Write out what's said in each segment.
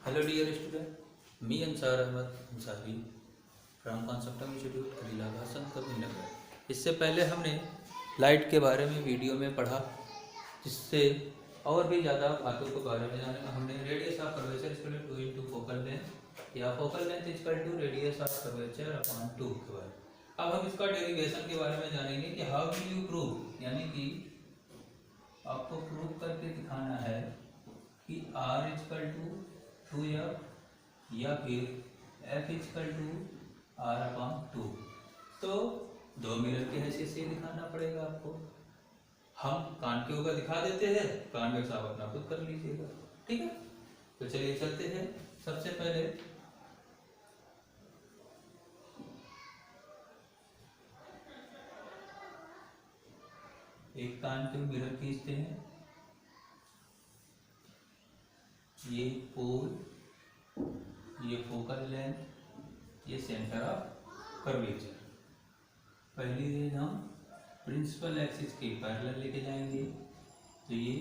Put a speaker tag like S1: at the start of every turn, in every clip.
S1: Hello dear student, me Ansar Ahmad Ansari from Conceptum institute Alilabad Sant Kabirnagar. इससे पहले हमने light के बारे में वीडियो में पढ़ा, जिससे और भी ज़्यादा बातों के बारे में जाने। हमने radius of curvature equal to into focal length या focal length equal to radius of curvature upon 2 के बारे में। अब हम इसका डेरिवेशन के बारे में जानेंगे कि हाउ विल यू प्रूव, यानी कि आपको प्रूव करके दिखाना है कि r इक्वल टू 2f या फिर f equal to r upon 2। तो दो मिरर की हैसियत से दिखाना पड़ेगा आपको। हम कॉन्केव का दिखा देते हैं, कॉन्वेक्स आप अपना खुद कर लीजिएगा, ठीक है। तो चलिए चलते हैं। सबसे पहले एक कॉन्केव मिरर खींचते हैं। ये पोल, ये फोकल लेंथ, ये सेंटर ऑफ कर्वेचर। पहली रेज हम प्रिंसिपल एक्सिस के पैरेलल लेके जाएंगे, तो ये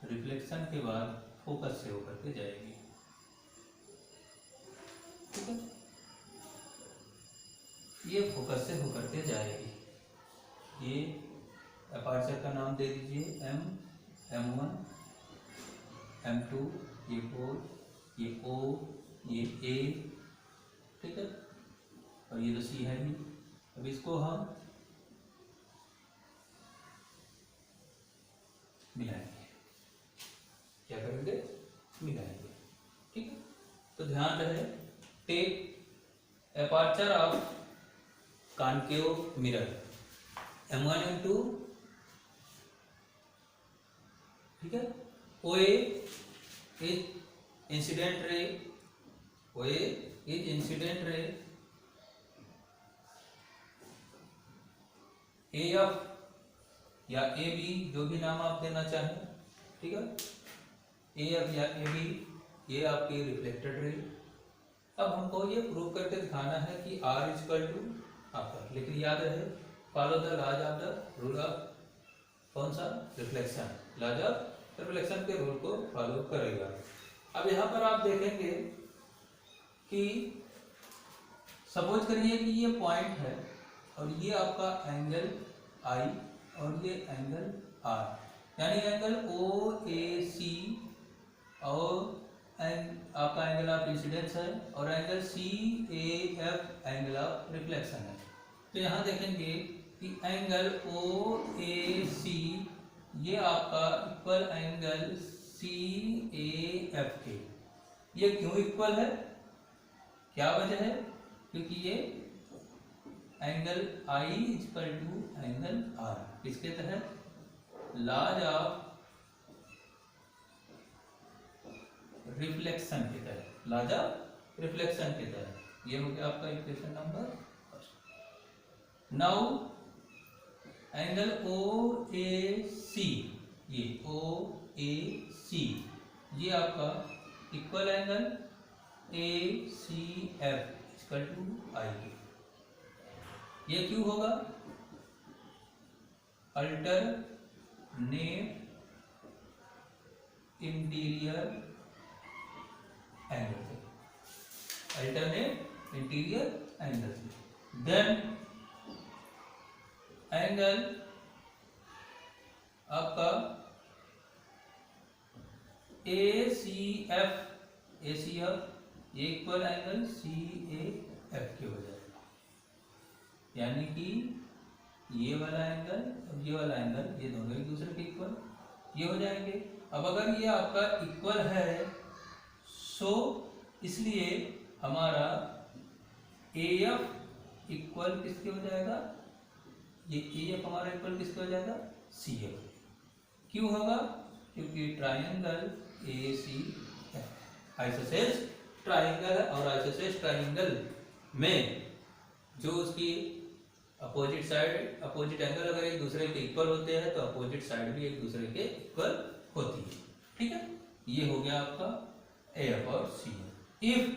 S1: रिफ्लेक्शन के बाद फोकस से होकर के जाएगी, ठीक है। ये फोकस से होकर के जाएगी। ये अपर्चर का नाम दे दीजिए M, M1, M2, ये पोल, ये O, ये A, ठीक है। और ये तो C है ही। अब इसको हम मिलाएंगे। क्या करेंगे? मिलाएंगे, ठीक है। तो ध्यान रहे, take aperture of concave mirror M1 M2, ठीक है। OA is incident ray, OA is incident ray, AF या AB, जो भी नाम आप देना चाहें, ठीक है। AF या AB ये आपकी रिफ्लेक्टेड रे। अब हमको ये प्रूव करके दिखाना है कि R इक्वल टू आपका, लेकिन याद रहे follow the laws of the rule of कौन सा? रिफ्लेक्शन। लॉज ऑफ रिफ्लेक्शन के रूल को फॉलो करेगा। अब यहाँ पर आप देखेंगे कि सपोज करिए कि ये पॉइंट है और ये आपका एंगल I और ये एंगल R, यानी एंगल OAC और आपका एंगल ऑफ इंसिडेंस है और angle CAF angle of reflection है। तो यहाँ देखेंगे कि एंगल OAC ये आपका इक्वल एंगल CAF के। ये क्यों इक्वल है, क्या वजह है? क्योंकि ये angle I equal to angle R, इसके तहत लॉज ऑफ रिफ्लेक्शन के तहत, लॉज ऑफ रिफ्लेक्शन के तहत। ये हो गया आपका equation number first. Now angle OAC, ये OAC ये आपका equal angle ACF equal to I के। ये क्यों होगा? अल्टरनेट इंटीरियर एंगल से, अल्टरनेट इंटीरियर एंगल से। देन एंगल आपका ACF इक्वल एंगल CAF के हो जाएगा, यानी कि ये वाला एंगल और ये वाला एंगल ये दोनों एक दूसरे के इक्वल ये हो जाएंगे। अब अगर ये आपका इक्वल है सो इसलिए हमारा AF इक्वल किसके हो जाएगा? ये AF हमारा इक्वल किसके हो जाएगा? CF। क्यों होगा? क्योंकि ट्रायंगल ACF आइसोसेलेस ट्रायंगल है और आइसोसेलेस ट्रायंगल में जो उसकी अपोजिट साइड, अपोजिट एंगल अगर एक दूसरे के इक्वल होते हैं तो अपोजिट साइड भी एक दूसरे के इक्वल होती है, ठीक है। ये हो गया आपका AF और CF। If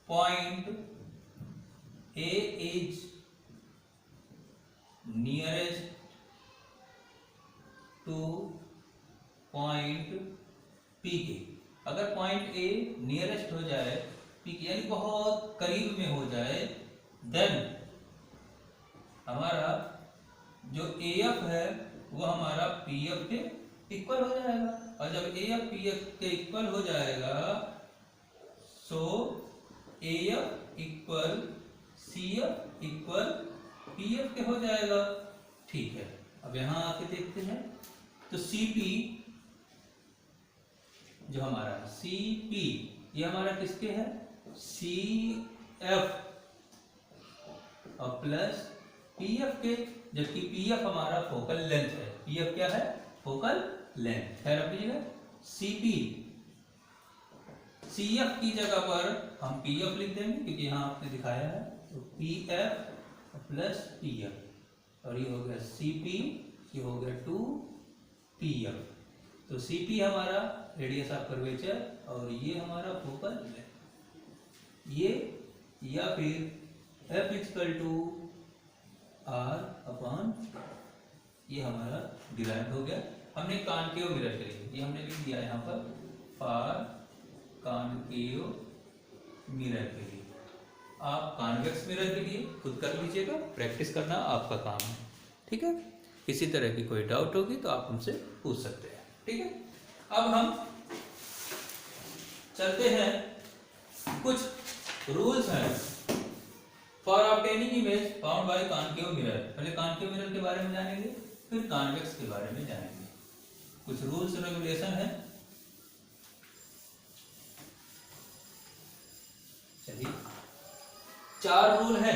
S1: point A is nearest then हमारा जो AF है वो हमारा PF के इक्वल हो जाएगा, और जब AF PF के इक्वल हो जाएगा सो AF equal CF equal PF के हो जाएगा। ठीक है, अब यहां आके देखते हैं तो CP जो हमारा CP ये हमारा किसके है, CF और प्लस PF के, जबकि PF हमारा फोकल लेंथ है। PF क्या है, फोकल लेंथ। खैर अपनी जगह CP CF की जगह पर हम PF लिख देंगे क्योंकि यहाँ आपने दिखाया है, तो PF प्लस PF और ये हो गया CP, ये हो गया 2PF। तो CP हमारा रेडियस ऑफ कर्वेचर और ये हमारा फोकल लेंथ, ये या फिर F equal to R upon, ये हमारा डिराइव हो गया। हमने कॉनकेव मिरर के लिए, ये हमने लिख दिया यहाँ पर फॉर कॉनकेव मिरर के लिए। आप कॉन्वेक्स मिरर के लिए खुद कर लीजिएगा, प्रैक्टिस करना आपका काम है। ठीक है, किसी तरह की कोई डाउट होगी तो आप हमसे पूछ सकते हैं। ठीक है, अब हम चलते हैं, कुछ रूल्स हैं for obtaining image found by concave mirror. पहले कॉनकेव मिरर के बारे में जानेंगे, फिर कॉन्वेक्स के बारे में जानेंगे। कुछ रूल्स रेगुलेशन है, चलिए 4 रूल है।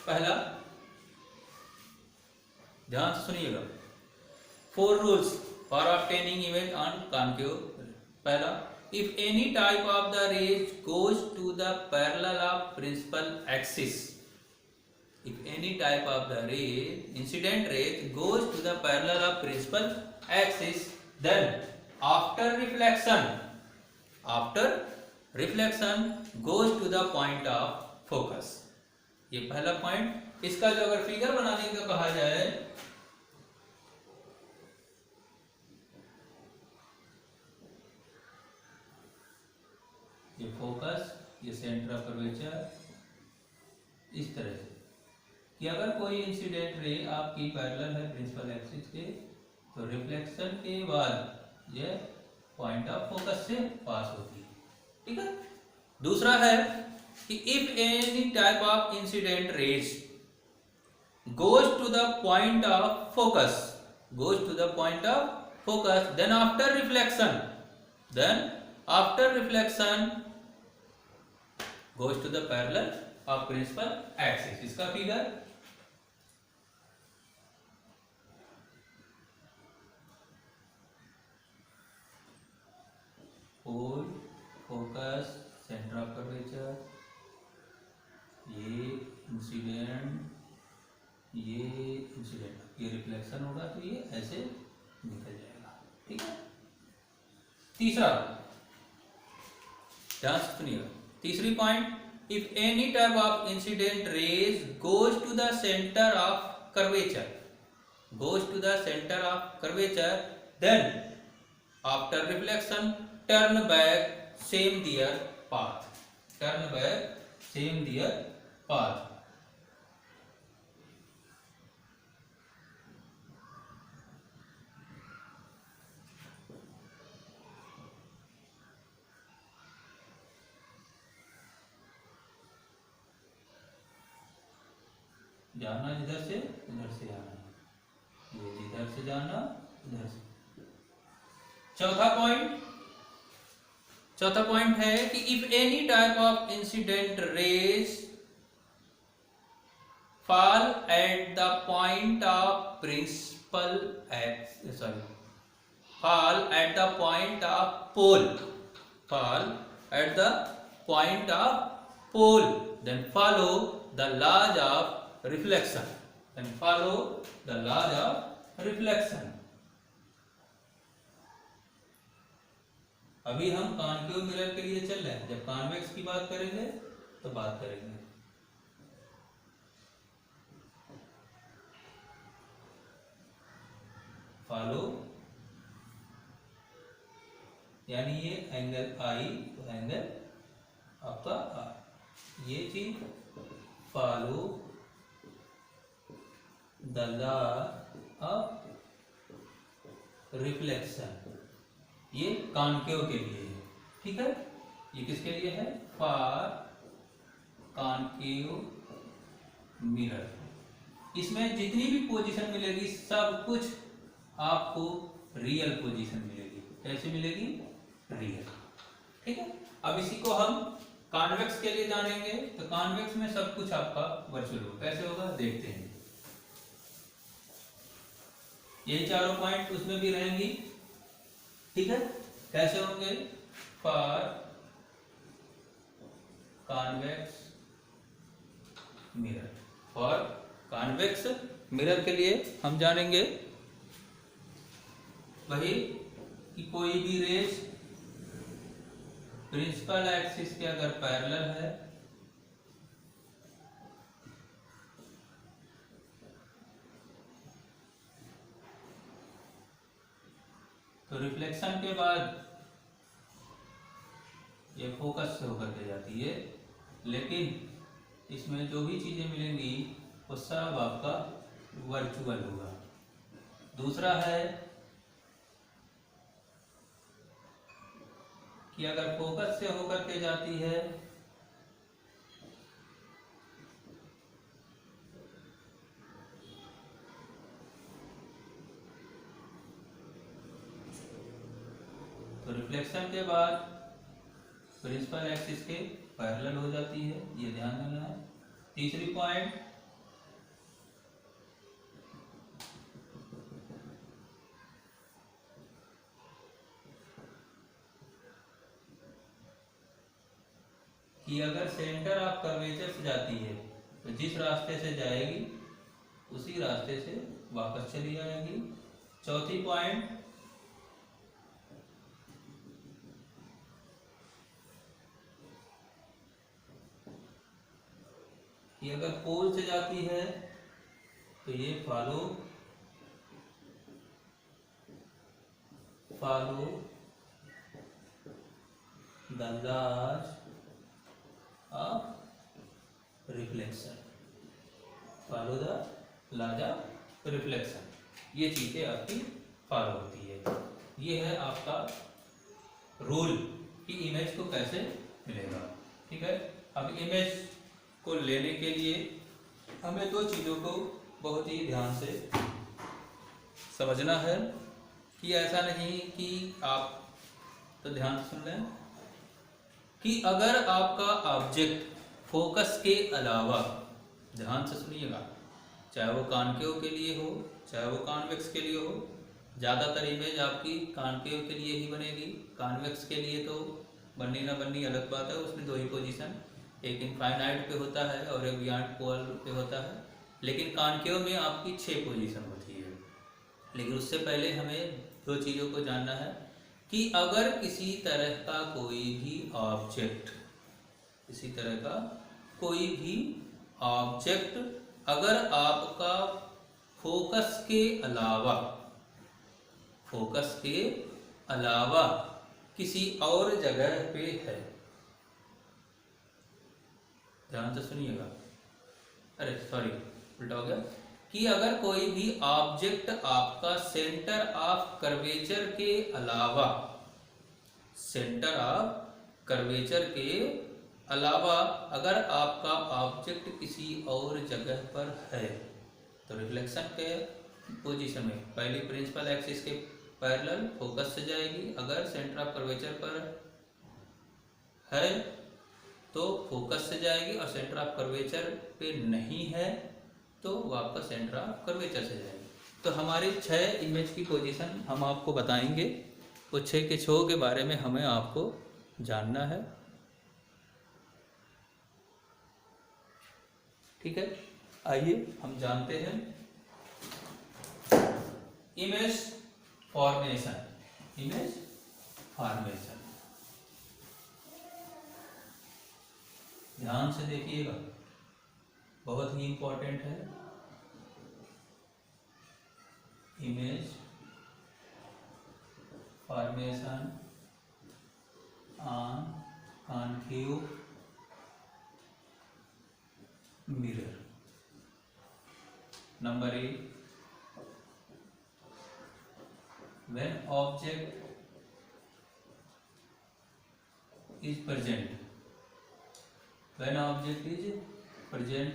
S1: पहला, ध्यान से सुनिएगा, 4 rules for obtaining image on concave. पहला, if any type of the rays goes to the parallel of principal axis, if any type of the ray, incident rays goes to the parallel of principal axis, then after reflection goes to the point of focus। ये पहला point. इसका जो अगर figure बनाने का कहा जाए, ये फोकस, ये सेंटर ऑफ कर्वेचर, इस तरह से कि अगर कोई इंसिडेंट रे आपकी पैरेलल है प्रिंसिपल एक्सिस के, तो रिफ्लेक्शन के बाद ये पॉइंट ऑफ फोकस से पास होती है। ठीक है। दूसरा है कि if any type of incident rays goes to the point of focus, then after reflection goes to the parallel of principal axis। इसका figure pole, focus, centre of curvature, ये इंसिडेंट, ये रिफ्लेक्शन होगा तो ये ऐसे निकल जाएगा। ठीक है। तीसरा, ध्यान से सुनिएगा, तीसरी point, if any type of incident rays goes to the centre of curvature, then after reflection turn back same their path. जाना इधर से आना, ये इधर से जाना, इधर से। चौथा पॉइंट है कि if any type of incident raise fall at the point of pole, then follow the laws of reflection। अभी हम कॉनकेव मिरर के लिए चल रहे हैं, जब कॉन्वेक्स की बात करेंगे तो बात करेंगे। फॉलो यानी ये एंगल आई तो एंगल आपका आर, ये चीज follow the law of reflection। ये कॉन्केव के लिए है, ठीक है। ये किसके लिए है? For concave mirror. इसमें जितनी भी पोजीशन मिलेगी सब कुछ आपको रियल पोजीशन मिलेगी। कैसे मिलेगी? रियल, ठीक है। अब इसी को हम कॉन्वेक्स के लिए जानेंगे। तो कॉन्वेक्स में सब कुछ आपका वर्चुअल होगा। कैसे होगा देखते हैं। यही चारों पॉइंट उसमें भी रहेंगी, ठीक है। कैसे होंगे? For convex mirror. For convex mirror के लिए हम जानेंगे वही कि कोई भी रेज प्रिंसिपल एक्सिस के अगर पैरेलल है तो रिफ्लेक्शन के बाद ये फोकस से होकर के जाती है, लेकिन इसमें जो भी चीजें मिलेंगी वो सब आपका वर्चुअल होगा। दूसरा है कि अगर फोकस से होकर के जाती है तो रिफ्लेक्शन के बाद प्रिंसिपल एक्सिस के पैरेलल हो जाती है। ये ध्यान देना है। तीसरी पॉइंट कि अगर सेंटर ऑफ कर्वेचर से जाती है तो जिस रास्ते से जाएगी उसी रास्ते से वापस चली आएगी। चौथी पॉइंट कि अगर पोल से जाती है तो ये follow the laws of reflection. Follow the laws of reflection. ये चीजें आपकी फॉलो होती है। ये है आपका रूल कि इमेज को कैसे मिलेगा, ठीक है। अब इमेज को लेने के लिए हमें दो चीज़ों को बहुत ही ध्यान से समझना है कि ऐसा नहीं कि आप तो ध्यान से सुन लें कि अगर आपका ऑब्जेक्ट फोकस के अलावा, ध्यान से सुनिएगा, चाहे वो कॉन्केव के लिए हो चाहे वो कॉन्वेक्स के लिए हो, ज़्यादातर इमेज आपकी कॉन्केव के लिए ही बनेगी। कॉन्वेक्स के लिए तो बननी ना बननी अलग बात है, उसमें दो ही पोजीशन, एक इनफाइनाइट पे होता है और एक बियॉन्ड पोल पे होता है। लेकिन कॉन्केव में आपकी 6 पोजीशन होती है। लेकिन उससे पहले हमें दो चीज़ों को जानना है कि अगर किसी तरह का कोई भी ऑब्जेक्ट अगर आपका फोकस के अलावा किसी और जगह पे है, ध्यान से सुनिएगा, अरे सॉरी उल्टा हो गया, कि अगर कोई भी ऑब्जेक्ट आपका सेंटर ऑफ कर्वेचर के अलावा अगर आपका ऑब्जेक्ट किसी और जगह पर है तो रिफ्लेक्शन के पोजीशन में पहली प्रिंसिपल एक्सिस के पैरेलल फोकस से जाएगी। अगर सेंटर ऑफ कर्वेचर पर है तो फोकस से जाएगी और सेंटर ऑफ कर्वेचर पे नहीं है तो वापस सेंटर ऑफ कर्वेचर से जाएगी। तो हमारी 6 इमेज की पोजीशन हम आपको बताएंगे। वो 6 के 6 के बारे में हमें आपको जानना है, ठीक है। आइए हम जानते हैं इमेज फॉर्मेशन। ध्यान से देखिएगा, बहुत ही इंपॉर्टेंट है। Image formation on concave mirror. Number 8, when object is present, when object is present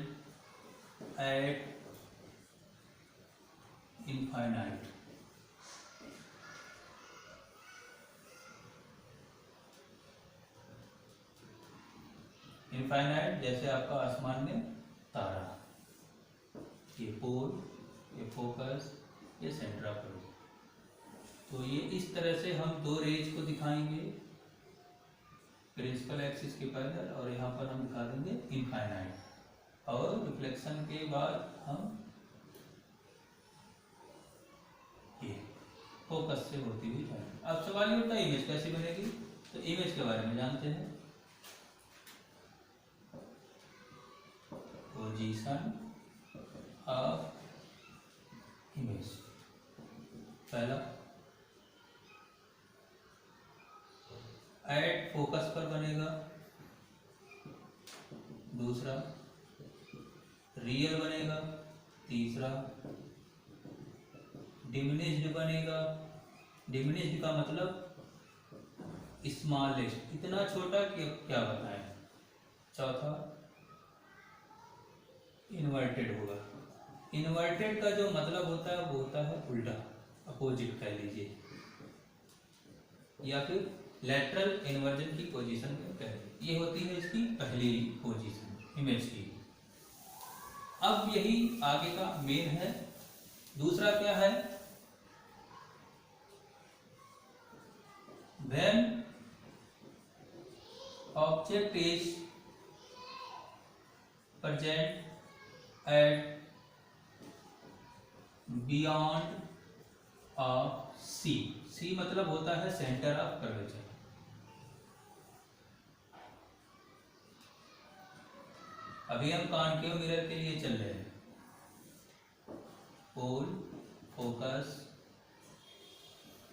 S1: at infinite, infinite जैसे आपका आसमान में तारा, ये पोल, ये फोकस, ये सेंटर ऑफ रोज। तो ये इस तरह से हम दो रेज को दिखाएंगे, प्रिंसिपल एक्सिस के पैरेलल, और यहाँ पर हम दिखा देंगे इनफाइनाइट, और रिफ्लेक्शन के बाद हम ये फोकस से होती हुई जाएंगे। अब सवाल ये होता है इमेज कैसे बनेगी, तो इमेज के बारे में जानते हैं। पोजीशन ऑफ इमेज, पहला एट फोकस पर बनेगा, दूसरा रियल बनेगा, तीसरा डिमिनिश्ड बनेगा। डिमिनिश्ड का मतलब स्मॉलेस्ट, इतना छोटा कि क्या बताएं। चौथा इन्वर्टेड होगा। इन्वर्टेड का जो मतलब होता है वो होता है उल्टा, अपोजिट कह लीजिए, या फिर लेटरल इन्वर्जन की पोजीशन में कह लीजिए। ये होती है इसकी पहली पोजीशन इमेज की। अब यही आगे का मेन है। दूसरा क्या है, when object is present at beyond of C, C मतलब होता है सेंटर ऑफ कर्वेचर। अभी हम कॉन्केव मिरर के लिए चल रहे हैं, pole, focus,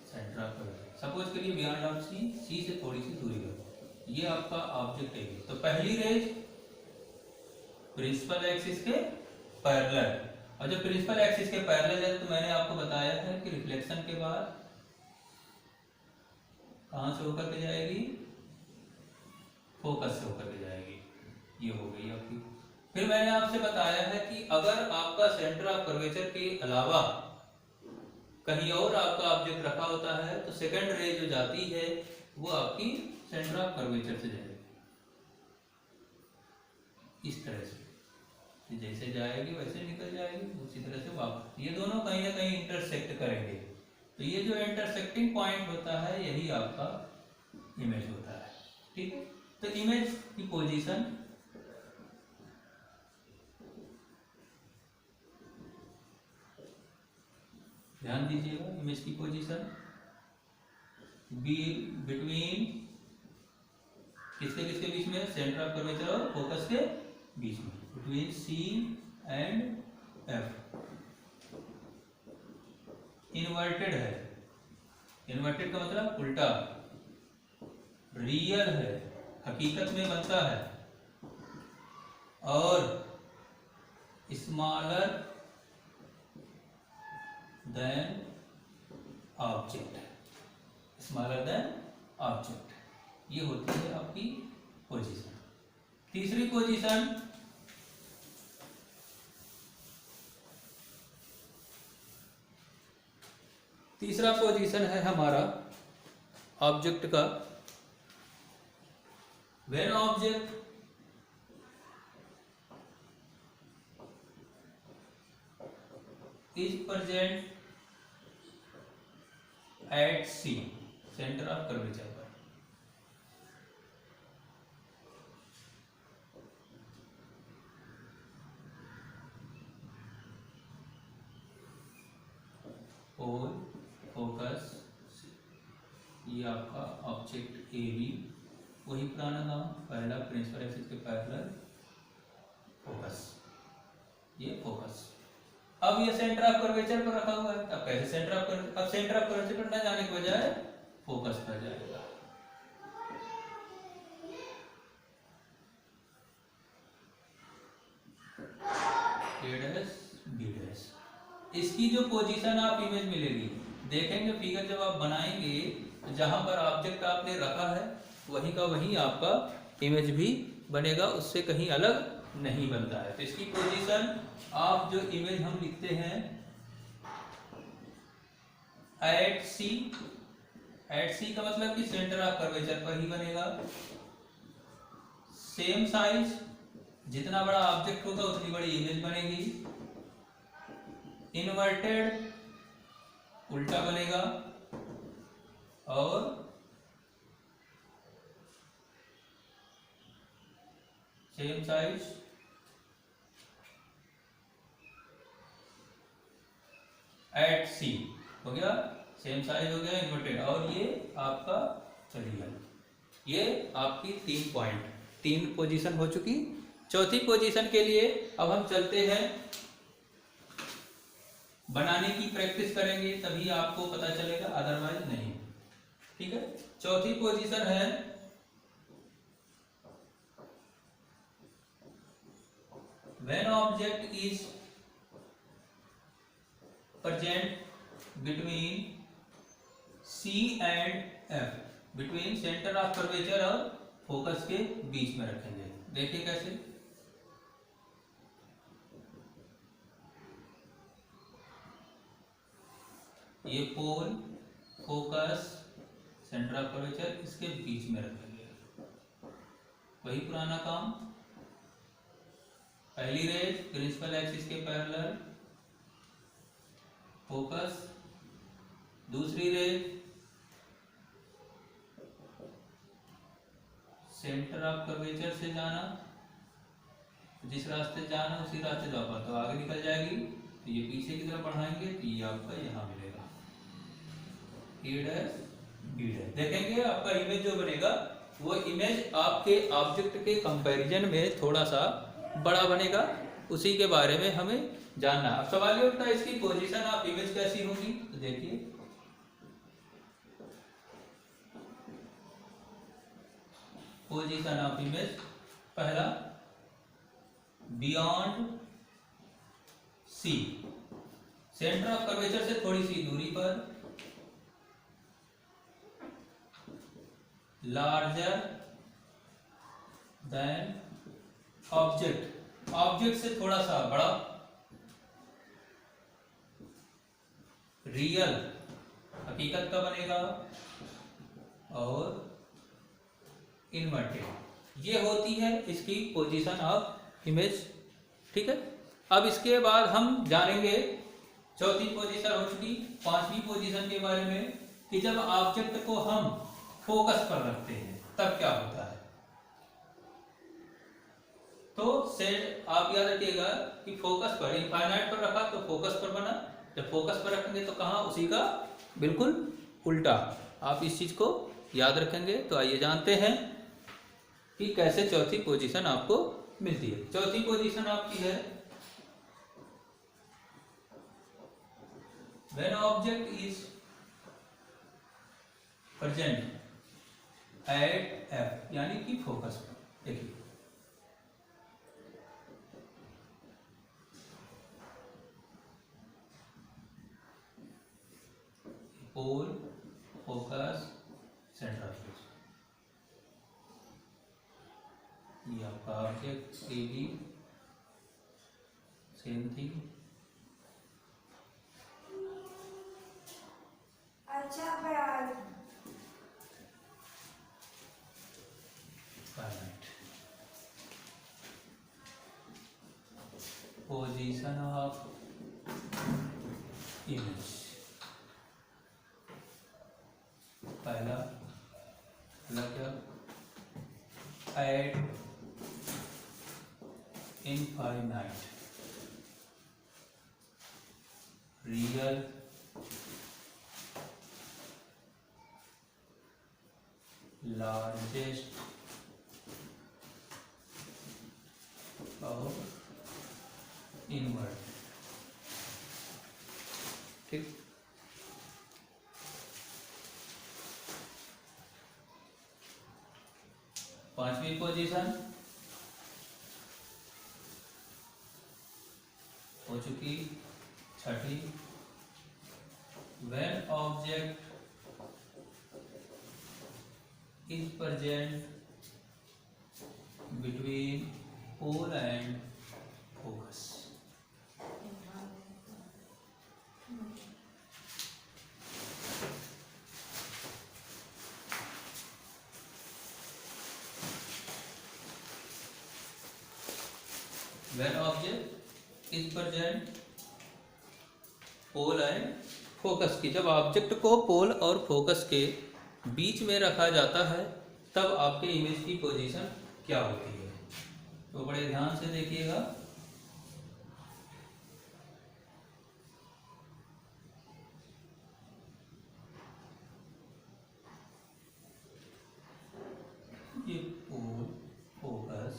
S1: centre of curvature. Suppose करिए बियॉन्ड ऑफ सी, सी से थोड़ी सी दूरी पर, ये आपका ऑब्जेक्ट है। तो पहली रेज प्रिंसिपल एक्सिस के पैरेलल, और जब प्रिंसिपल एक्सिस के पैरेलल है तो मैंने आपको बताया है कि रिफ्लेक्शन के बाद कहां से होकर के जाएगी, फोकस से होकर के जाएगी। ये हो गई आपकी। फिर मैंने आपसे बताया है कि अगर आपका सेंटर ऑफ कर्वेचर के अलावा कहीं और आपका ऑब्जेक्ट रखा होता है तो सेकंड रे जो जाती है वो आपकी सेंटर ऑफ कर्वेचर से जाएगी, इस तरह से। जैसे जाएगी वैसे निकल जाएगी, उसी तरह से वापस। ये दोनों कहीं ना कहीं इंटरसेक्ट करेंगे, तो ये जो इंटरसेक्टिंग पॉइंट होता है यही आपका इमेज होता है। ठीक है, तो इमेज की पोजीशन ध्यान दीजिएगा। इमेज की पोजीशन बी बिटवीन किसके किसके बीच में, सेंटर ऑफ कर्वेचर और फोकस के बीच में, between C and F. Inverted है, इन्वर्टेड का मतलब उल्टा। रियल है, हकीकत में बनता है, और smaller than object, smaller than object. ये होती है आपकी पोजीशन। तीसरी पोजीशन तीसरा पोजीशन है हमारा ऑब्जेक्ट का। When object is present at C, centre of curvature पर, पोल, फोकस, ये आपका ऑब्जेक्ट ए बी, वही पुराना नाम, पहला प्रिंसिपल एक्सिस के पैरेलल फोकस, ये फोकस। अब ये सेंटर ऑफ कर्वेचर पर रखा हुआ है। अब कैसे सेंटर ऑफ कर्वेचर, अब सेंटर ऑफ कर्वेचर पर न जाने के बजाय फोकस पर जाएगा। ए डैश बी डैश। इसकी जो पोजीशन आप इमेज मिलेगी, देखेंगे फिगर जब आप बनाएंगे तो जहां पर ऑब्जेक्ट आपने रखा है वहीं का वहीं आपका इमेज भी बनेगा, उससे कहीं अलग नहीं बनता है। तो इसकी पोजीशन आप जो इमेज हम लिखते हैं एट सी, एट सी का मतलब कि सेंटर ऑफ कर्वेचर पर ही बनेगा। सेम साइज, जितना बड़ा ऑब्जेक्ट होगा उतनी बड़ी इमेज बनेगी। इन्वर्टेड, उल्टा बनेगा। और सेम साइज एट सी हो गया, सेम साइज हो गया, इन्वर्टेड, और ये आपका रियल। ये आपकी 3 पॉइंट, 3 पोजीशन हो चुकी। चौथी पोजीशन के लिए अब हम चलते हैं, बनाने की प्रैक्टिस करेंगे तभी आपको पता चलेगा, अदरवाइज नहीं। ठीक है, चौथी पोजीशन है when object is present between C and F, between centre of curvature और फोकस के बीच में रखेंगे। देखिए कैसे, ये पोल, फोकस, सेंटर ऑफ कर्वेचर इसके बीच में रखेंगे। वही पुराना काम, पहली रेज प्रिंसिपल एक्सिस के पैरेलल फोकस, दूसरी रेज सेंटर ऑफ कर्वेचर से जाना, जिस रास्ते जाना उसी रास्ते जाओ, तो आगे निकल जाएगी, तो ये पीछे की तरफ बढ़ाएंगे तो ये आपका यहाँ मिलेगा ए डैश बी डैश। देखेंगे आपका इमेज जो बनेगा वो इमेज आपके ऑब्जेक्ट के कंपैरिजन में थोड़ा सा बड़ा बनेगा, उसी के बारे में हमें जानना। अब सवाल ये उठता है इसकी पोजीशन ऑफ इमेज कैसी होगी, तो देखिए पोजीशन ऑफ इमेज, पहला beyond C, centre of curvature से थोड़ी सी दूरी पर, लार्जर देन ऑब्जेक्ट, ऑब्जेक्ट से थोड़ा सा बड़ा, रियल हकीकत का बनेगा, और इन्वर्टेड। ये होती है इसकी पोजीशन ऑफ इमेज। ठीक है, अब इसके बाद हम जानेंगे, चौथी पोजीशन हो चुकी, पांचवी पोजीशन के बारे में, कि जब ऑब्जेक्ट को हम फोकस पर रखते हैं तब क्या होता है। तो सेट आप याद रखिएगा कि फोकस पर, इनफाइनाइट पर रखा तो फोकस पर बना, जब फोकस पर रखेंगे तो कहाँ, उसी का बिल्कुल उल्टा। आप इस चीज को याद रखेंगे। तो आइए जानते हैं कि कैसे चौथी पोजीशन आपको मिलती है। चौथी पोजीशन आपकी है when object is present at F, यानी कि फोकस पर। देखिए pole, focus, centre of image, ये आपका object A B, same thing.
S2: अच्छा बयान,
S1: पोजीशन ऑफ इमेज, पहला क्या, एट इनफाइनाइट, रियल, लार्जेस्ट, और इनवर्ट। ठीक, पांचवी पोजीशन हो चुकी। छठी, when object is present between pole and focus. When object is present pole and focus की, जब ऑब्जेक्ट को पोल और फोकस के बीच में रखा जाता है तब आपके इमेज की पोजीशन क्या होती है। तो बड़े ध्यान से देखिएगा। ये पोल फोकस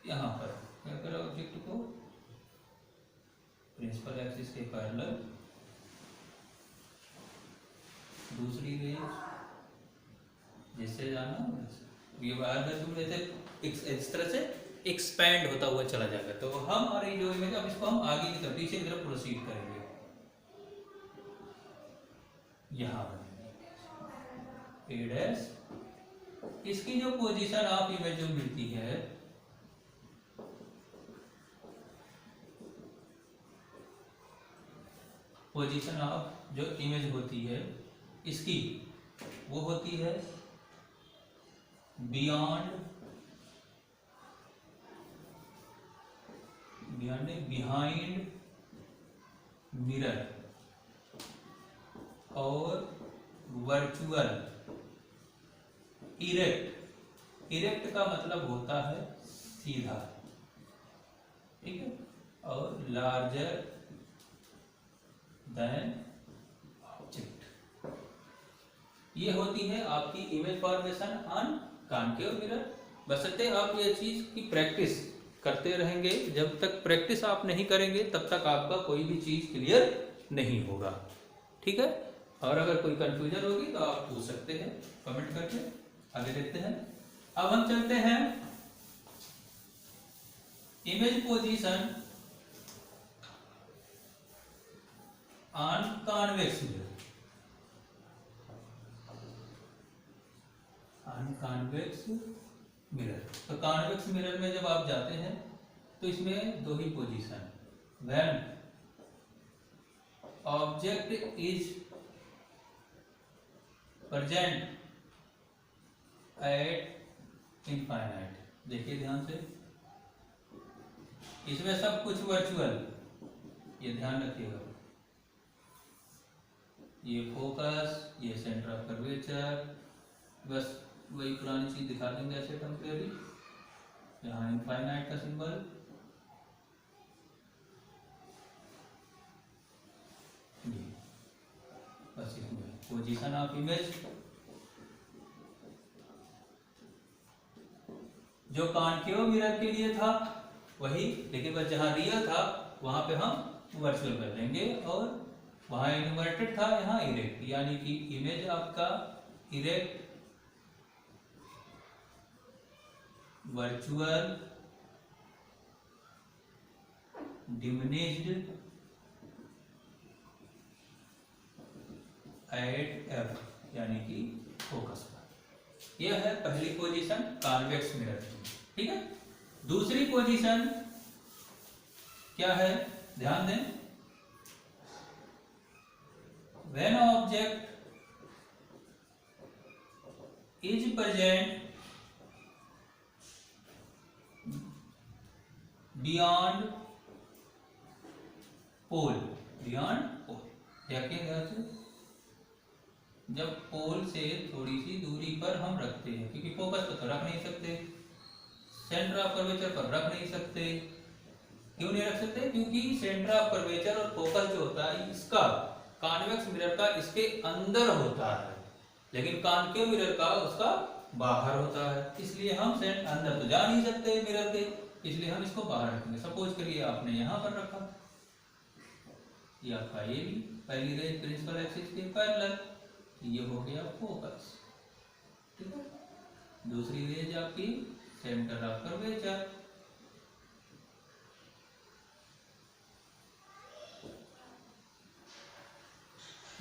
S1: यहाँ पर क्या करें, ऑब्जेक्ट को प्रिंसिपल एक्सिस के पैरेलल, दूसरी रेंज जिससे जाना ये बाहर जैसे इस तरह से एक्सपैंड होता हुआ चला जाएगा। तो हम और ये जो इमेज, अब इसको हम आगे की तरफ पीछे की तरफ प्रोसीड करेंगे। यहाँ ए डैश, इसकी जो पोजीशन आप इमेज जो मिलती है पोजीशन ऑफ जो इमेज होती है इसकी, वो होती है बिहाइंड मिरर और वर्चुअल इरेक्ट। इरेक्ट का मतलब होता है सीधा, ठीक है, और लार्जर देन ऑब्जेक्ट। ये होती है आपकी image formation on concave mirror. बशर्ते आप ये चीज की प्रैक्टिस करते रहेंगे। जब तक प्रैक्टिस आप नहीं करेंगे तब तक आपका कोई भी चीज क्लियर नहीं होगा, ठीक है। और अगर कोई कंफ्यूजन होगी तो आप पूछ सकते हैं कमेंट करके। आगे देखते हैं। अब हम चलते हैं image position on convex mirror. On convex mirror, तो कॉन्वेक्स मिरर में जब आप जाते हैं तो इसमें दो ही position, when object is present at infinite. देखिए ध्यान से, इसमें सब कुछ वर्चुअल, ये ध्यान रखिएगा। ये फोकस, ये सेंटर ऑफ कर्वेचर, बस वही पुरानी चीज दिखा देंगे ऐसे टेम्परेरी। यहाँ इनफाइनाइट का सिंबल, बस इसमें पोजीशन ऑफ इमेज जो कॉनकेव मिरर के लिए था वही, लेकिन बस जहां रियल था वहां पे हम वर्चुअल कर देंगे, और वहां इन्वर्टेड था यहाँ इरेक्ट। यानी कि इमेज आपका erect, virtual, diminished at F, यानी कि फोकस पर। यह है पहली पोजीशन कॉन्वेक्स मिरर की, ठीक है। दूसरी पोजीशन क्या है, ध्यान दें। When object is present beyond pole. Beyond pole, देखिए ध्यान से, जब पोल से थोड़ी सी दूरी पर हम रखते हैं, क्योंकि फोकस पर तो रख नहीं सकते, सेंटर ऑफ कर्वेचर पर रख नहीं सकते। क्यों नहीं रख सकते? क्योंकि सेंटर ऑफ कर्वेचर और फोकस जो होता है इसका, कॉन्वेक्स मिरर का इसके अंदर होता है, लेकिन कॉनकेव मिरर का उसका बाहर होता है। इसलिए हम अंदर तो जा नहीं सकते मिरर के, इसलिए हम इसको बाहर रखेंगे। सपोज करिए आपने यहाँ पर रखा, ये आपका ये भी पहली रेंज प्रिंसिपल एक्सिस के पैरेलल, ये हो गया फोकस, ठीक है। दूसरी रेंज आपकी सेंटर ऑफ कर्वेचर,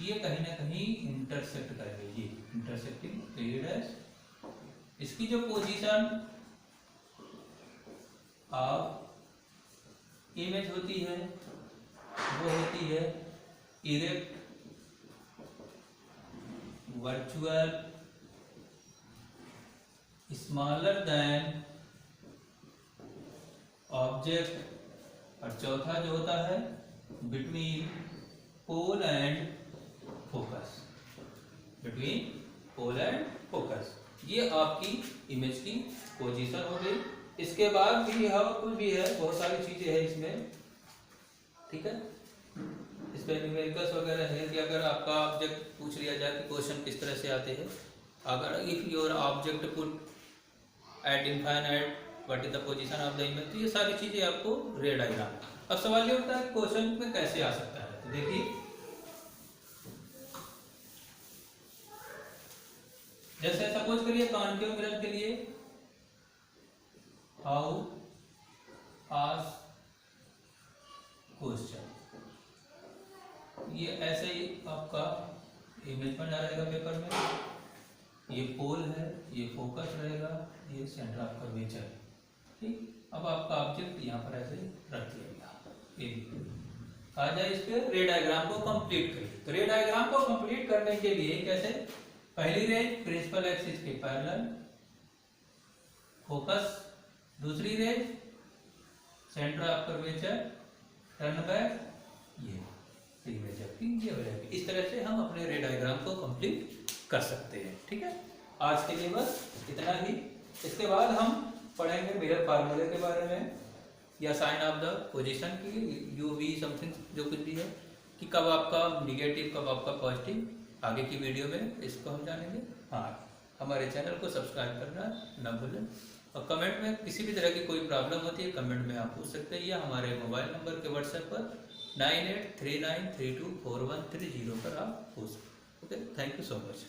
S1: ये कहीं ना कहीं इंटरसेक्ट करेगा, ये इंटरसेक्टिंग ए डैश। इसकी जो पोजीशन ऑफ इमेज होती है वो होती है erect, virtual, smaller than object, और चौथा जो होता है between pole and focus, between pole and focus. ये आपकी इमेज की पोजीशन हो गई। इसके बाद भी और कुछ भी है, बहुत सारी चीजें हैं इसमें, ठीक है। इसमें न्यूमेरिकल्स वगैरह है कि अगर आपका ऑब्जेक्ट पूछ लिया जाए कि क्वेश्चन किस तरह से आते हैं, अगर if your object put at infinite what is the position of the image, तो ये सारी चीजें आपको रे डायग्राम। अब सवाल ये होता है क्वेश्चन में कैसे आ सकता है, तो देखिए जैसे सपोज करिए कॉन्केव मिरर के लिए हाउ आस्क क्वेश्चन, ये ऐसे ही आपका इमेज बन रहेगा पेपर में। ये पोल है, ये फोकस रहेगा, ये सेंटर ऑफ कर्वेचर, ठीक। अब आपका ऑब्जेक्ट यहाँ पर ऐसे रख दिया गया। आ जाए इस पे रे डायग्राम को कंप्लीट करिए। तो रे डायग्राम को कंप्लीट करने के लिए कैसे, पहली रेंज प्रिंसिपल एक्सिस के पैरेलल, फोकस दूसरी range, centre of curvature, turn back, ये इमेज आपकी ये हो जाएगी। इस तरह से हम अपने रे डायग्राम को कंप्लीट कर सकते हैं, ठीक है। आज के लिए बस इतना ही। इसके बाद हम पढ़ेंगे मिरर फार्मूले के बारे में, या साइन ऑफ द पोजीशन की, यू वी समथिंग जो कुछ भी है, कि कब आपका निगेटिव कब आपका पॉजिटिव, आगे की वीडियो में इसको हम जानेंगे। हाँ, हमारे चैनल को सब्सक्राइब करना ना भूलें, और कमेंट में किसी भी तरह की कोई प्रॉब्लम होती है कमेंट में आप पूछ सकते हैं, या हमारे मोबाइल नंबर के व्हाट्सएप पर 9839324130 पर आप पूछ सकते हैं। Okay, thank you so much.